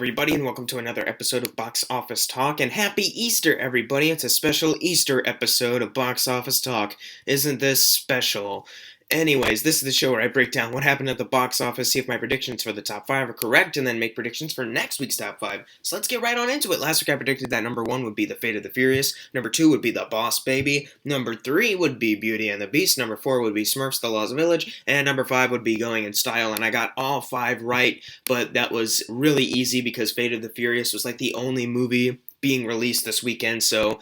everybody, and welcome to another episode of Box Office Talk, and happy Easter, everybody! It's a special Easter episode of Box Office Talk. Isn't this special? Anyways, this is the show where I break down what happened at the box office, see if my predictions for the top 5 are correct, and then make predictions for next week's top 5. So let's get right on into it. Last week I predicted that number 1 would be The Fate of the Furious, number 2 would be The Boss Baby, number 3 would be Beauty and the Beast, number 4 would be Smurfs The Lost Village, and number 5 would be Going in Style, and I got all 5 right, but that was really easy because Fate of the Furious was like the only movie being released this weekend, so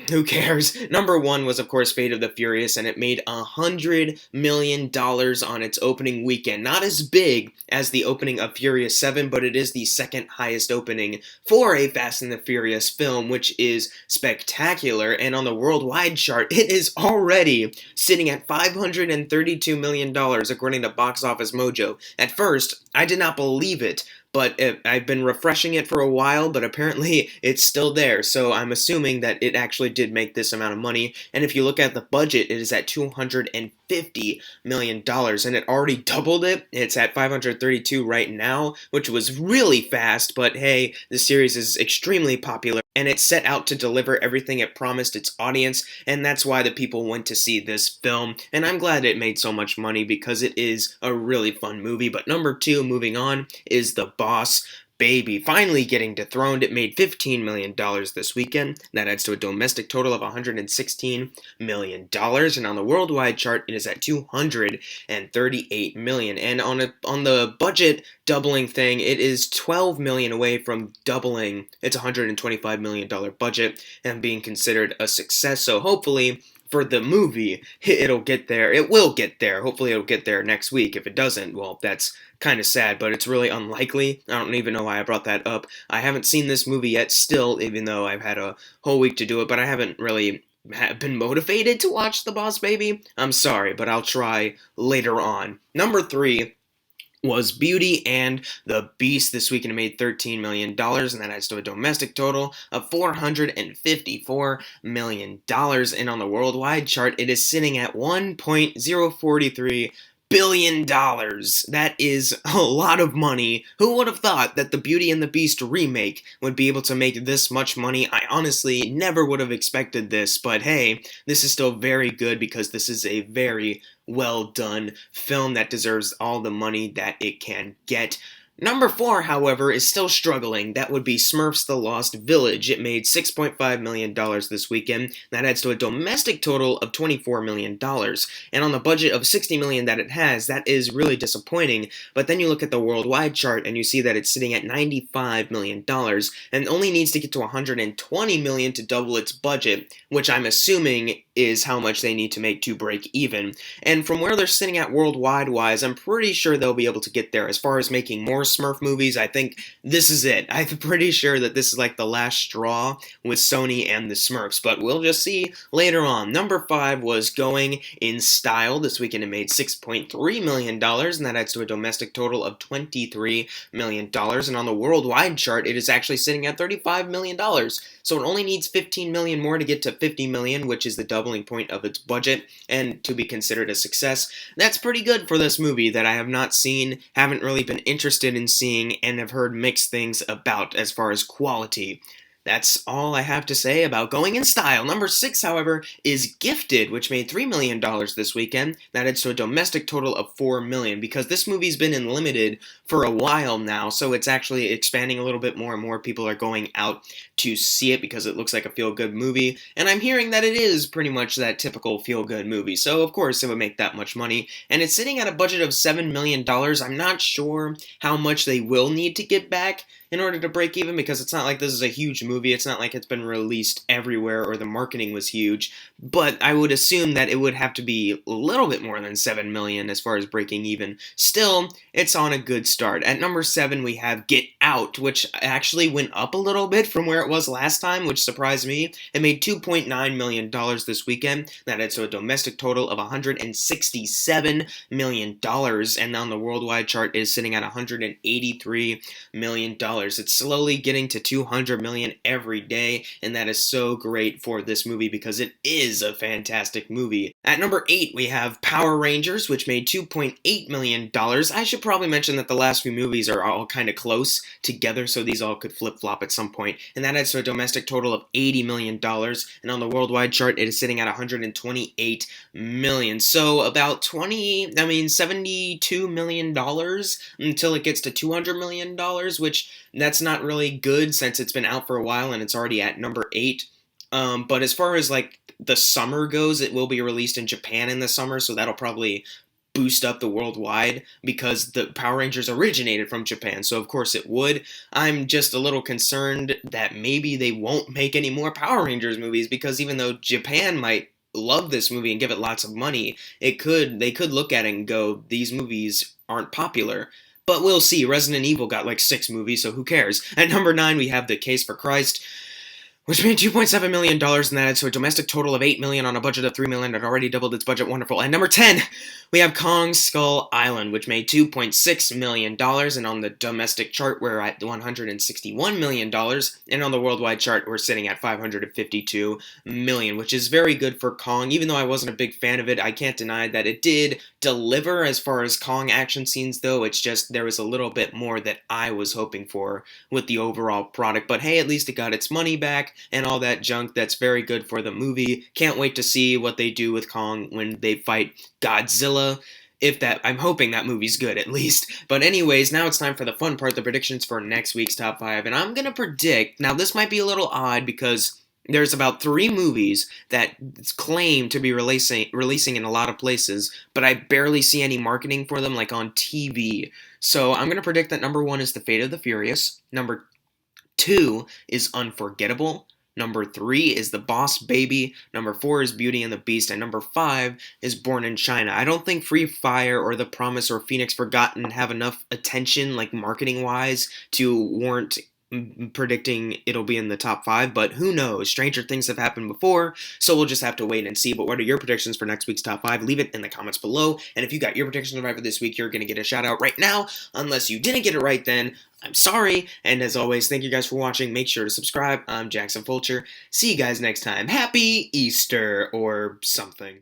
who cares? Number 1 was, of course, Fate of the Furious, and it made $100 million on its opening weekend. Not as big as the opening of Furious 7, but it is the second highest opening for a Fast and the Furious film, which is spectacular. And on the worldwide chart, it is already sitting at $532 million, according to Box Office Mojo. At first, I did not believe it, but I've been refreshing it for a while, but apparently it's still there, so I'm assuming that it actually did make this amount of money, and if you look at the budget, it is at $250 million, and it already doubled it. It's at 532 right now, which was really fast, but hey, the series is extremely popular, and it set out to deliver everything it promised its audience, and that's why the people went to see this film, and I'm glad it made so much money because it is a really fun movie. But number 2, moving on, is The Boss Baby. Finally getting dethroned. It made $15 million this weekend. That adds to a domestic total of $116 million. And on the worldwide chart, it is at $238 million. And on the budget doubling thing, it is $12 million away from doubling its $125 million budget and being considered a success. So hopefully, for the movie, it'll get there. It will get there. Hopefully it'll get there next week. If it doesn't, well, that's kind of sad, but it's really unlikely. I don't even know why I brought that up. I haven't seen this movie yet still, even though I've had a whole week to do it, but I haven't really been motivated to watch The Boss Baby. I'm sorry, but I'll try later on. Number 3 was Beauty and the Beast. This weekend it made $13 million, and that adds to a domestic total of $454 million. And on the worldwide chart, it is sitting at $1.043 billion. That is a lot of money. Who would have thought that the Beauty and the Beast remake would be able to make this much money? I honestly never would have expected this, but hey, this is still very good because this is a very well done film that deserves all the money that it can get. Number 4, however, is still struggling. That would be Smurfs The Lost Village. It made $6.5 million this weekend. That adds to a domestic total of $24 million. And on the budget of $60 million that it has, that is really disappointing. But then you look at the worldwide chart and you see that it's sitting at $95 million and only needs to get to $120 million to double its budget, which I'm assuming is how much they need to make to break even. And from where they're sitting at worldwide-wise, I'm pretty sure they'll be able to get there. As far as making more Smurf movies, I think this is it. I'm pretty sure that this is like the last straw with Sony and the Smurfs, but we'll just see later on. Number 5 was Going in Style. This weekend it made $6.3 million, and that adds to a domestic total of $23 million. And on the worldwide chart, it is actually sitting at $35 million. So it only needs $15 million more to get to $50 million, which is the doubling point of its budget, and to be considered a success. That's pretty good for this movie that I have not seen, haven't really been interested in seeing, and have heard mixed things about as far as quality. That's all I have to say about Going in Style. Number 6, however, is Gifted, which made $3 million this weekend. That adds to a domestic total of $4 million, because this movie's been in limited for a while now, so it's actually expanding a little bit more and more people are going out to see it because it looks like a feel-good movie, and I'm hearing that it is pretty much that typical feel-good movie, so of course it would make that much money, and it's sitting at a budget of $7 million. I'm not sure how much they will need to get back in order to break even, because it's not like this is a huge movie, it's not like it's been released everywhere or the marketing was huge, but I would assume that it would have to be a little bit more than $7 million as far as breaking even. Still, it's on a good start. At number 7, we have Get Out, which actually went up a little bit from where it was last time, which surprised me. It made $2.9 million this weekend. That adds to a domestic total of $167 million, and on the worldwide chart is sitting at $183 million. It's slowly getting to 200 million every day, and that is so great for this movie because it is a fantastic movie. At number 8, we have Power Rangers, which made $2.8 million. I should probably mention that the last few movies are all kind of close together, so these all could flip-flop at some point, and that adds to a domestic total of $80 million, and on the worldwide chart, it is sitting at 128 million. So about $72 million until it gets to $200 million, which that's not really good since it's been out for a while and it's already at number 8. But as far as like the summer goes, it will be released in Japan in the summer, so that'll probably boost up the worldwide because the Power Rangers originated from Japan, so of course it would. I'm just a little concerned that maybe they won't make any more Power Rangers movies because even though Japan might love this movie and give it lots of money, they could look at it and go, these movies aren't popular. But we'll see. Resident Evil got like 6 movies, so who cares? At number 9, we have The Case for Christ, which made $2.7 million, and that adds to a domestic total of $8 million on a budget of $3 million. It already doubled its budget. Wonderful. At number 10, we have Kong Skull Island, which made $2.6 million, and on the domestic chart, we're at $161 million, and on the worldwide chart, we're sitting at $552 million, which is very good for Kong. Even though I wasn't a big fan of it, I can't deny that it did deliver as far as Kong action scenes, though. It's just there was a little bit more that I was hoping for with the overall product, but hey, at least it got its money back and all that junk. That's very good for the movie. Can't wait to see what they do with Kong when they fight Godzilla. I'm hoping that movie's good at least. But anyways, now it's time for the fun part, the predictions for next week's top 5. And I'm gonna predict, now this might be a little odd because there's about 3 movies that claim to be releasing in a lot of places, but I barely see any marketing for them like on TV. So I'm gonna predict that number 1 is The Fate of the Furious, number 2 is Unforgettable, number 3 is The Boss Baby, number 4 is Beauty and the Beast, and number 5 is Born in China. I don't think Free Fire or The Promise or Phoenix Forgotten have enough attention, like marketing-wise, to warrant predicting it'll be in the top 5, but who knows? Stranger things have happened before, so we'll just have to wait and see. But what are your predictions for next week's top 5? Leave it in the comments below, and if you got your predictions right for this week, you're going to get a shout out right now. Unless you didn't get it right, then I'm sorry, and as always, thank you guys for watching. Make sure to subscribe. I'm Jackson Fulcher. See you guys next time. Happy Easter, or something.